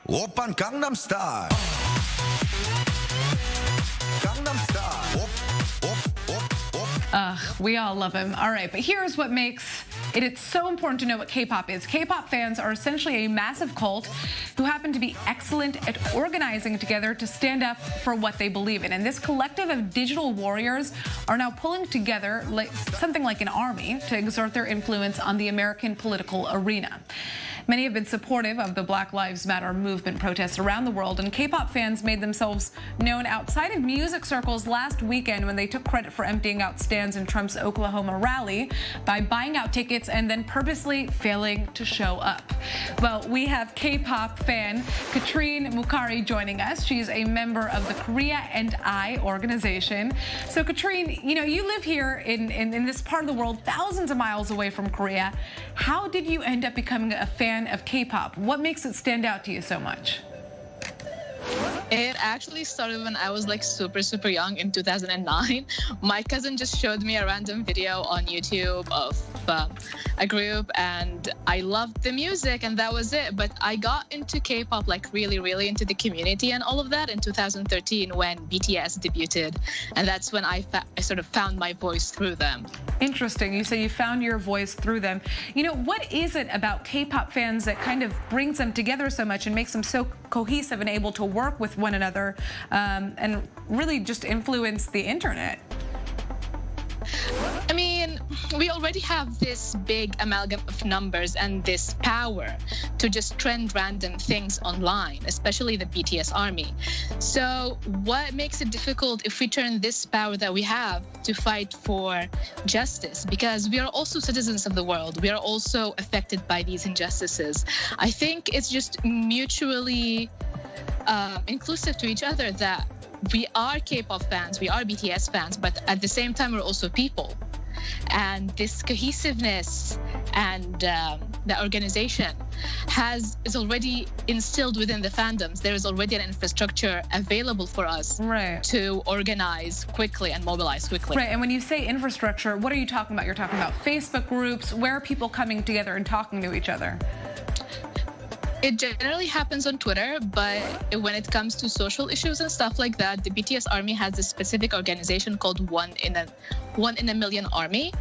오빤 강남스타일 강남스타일 We all love him. All right, but here's what makes it's so important to know what K-pop is. K-pop fans are essentially a massive cult who happen to be excellent at organizing together to stand up for what they believe in. And this collective of digital warriors are now pulling together something like an army to exert their influence on the American political arena. Many have been supportive of the Black Lives Matter movement protests around the world, and K-pop fans made themselves known outside of music circles last weekend when they took credit for emptying out stands in Trump's Oklahoma rally by buying out tickets and then purposely failing to show up. Well, we have K-pop fan Katrine Bukhari joining us. She's a member of the Korea and I organization. So Katrine, you live here in this part of the world, thousands of miles away from Korea. How did you end up becoming a fan of K-pop? What makes it stand out to you so much? It actually started when I was like super young in 2009. My cousin just showed me a random video on YouTube of a group, and I loved the music, and that was it. But I got into K-pop like really into the community and all of that in 2013 when BTS debuted, and that's when I sort of found my voice through them. Interesting. You say you found your voice through them. What is it about K-pop fans that kind of brings them together so much and makes them so cohesive and able to work with one another and really just influence the internet? I mean, we already have this big amalgam of numbers and this power to just trend random things online, especially the BTS Army. So what makes it difficult if we turn this power that we have to fight for justice? Because we are also citizens of the world. We are also affected by these injustices. I think it's just mutually inclusive to each other that we are K-pop fans, we are BTS fans, but at the same time, we're also people. And this cohesiveness and the organization is already instilled within the fandoms. There is already an infrastructure available for us to organize quickly and mobilize quickly. Right, and when you say infrastructure, what are you talking about? You're talking about Facebook groups. Where are people coming together and talking to each other? It generally happens on Twitter, but when it comes to social issues and stuff like that, the BTS Army has a specific organization called One in a Million Army,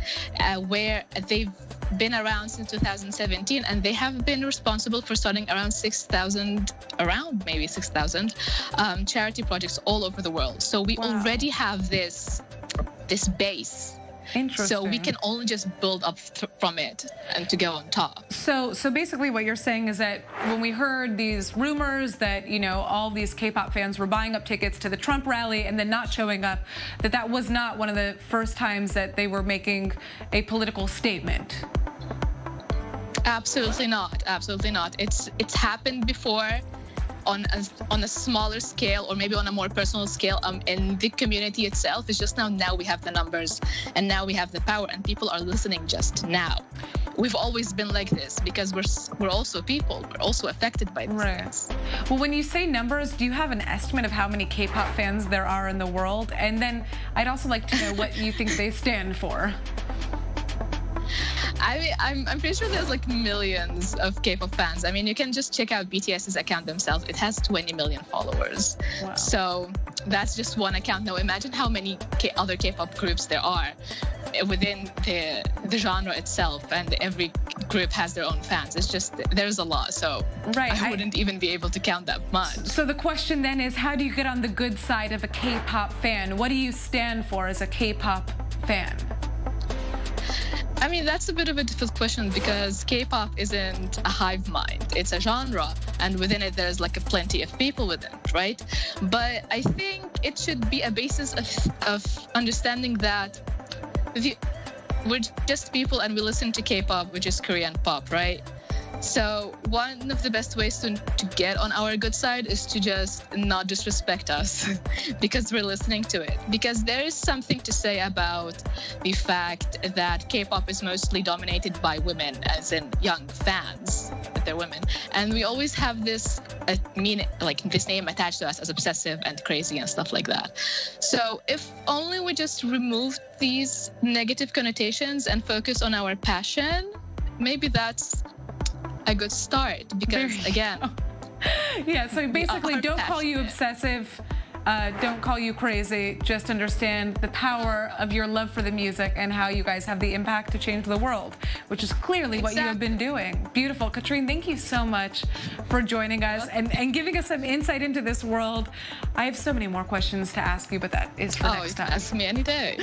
where they've been around since 2017, and they have been responsible for starting around 6,000 charity projects all over the world. So we already have this base. So we can only just build up from it and to go on top. So basically what you're saying is that when we heard these rumors that, all these K-pop fans were buying up tickets to the Trump rally and then not showing up, that was not one of the first times that they were making a political statement. Absolutely not. Absolutely not. It's happened before on a smaller scale, or maybe on a more personal scale in the community itself. It's just now we have the numbers, and now we have the power, and people are listening just now. We've always been like this because we're also people. We're also affected by these things. Well, when you say numbers, do you have an estimate of how many K-pop fans there are in the world? And then I'd also like to know what you think they stand for. I mean, I'm pretty sure there's like millions of K-pop fans. I mean, you can just check out BTS's account themselves. It has 20 million followers. Wow. So that's just one account. Now imagine how many other K-pop groups there are within the genre itself, and every group has their own fans. It's just, there's a lot. So I wouldn't even be able to count that much. So the question then is, how do you get on the good side of a K-pop fan? What do you stand for as a K-pop fan? I mean, that's a bit of a difficult question because K-pop isn't a hive mind. It's a genre, and within it, there's like plenty of people within it, right? But I think it should be a basis of understanding that we're just people and we listen to K-pop, which is Korean pop, right? So one of the best ways to get on our good side is to just not disrespect us because we're listening to it. Because there is something to say about the fact that K-pop is mostly dominated by women, as in young fans, that they're women. And we always have this this name attached to us as obsessive and crazy and stuff like that. So if only we just remove these negative connotations and focus on our passion, maybe that's a good start, because again, Yeah, so basically, Are don't call you passionate. obsessive. Don't call you crazy. Just understand the power of your love for the music and how you guys have the impact to change the world, which is clearly what you have been doing. Beautiful. Katrine, thank you so much for joining us and giving us some insight into this world. I have so many more questions to ask you, but that is for next time. Ask me any day.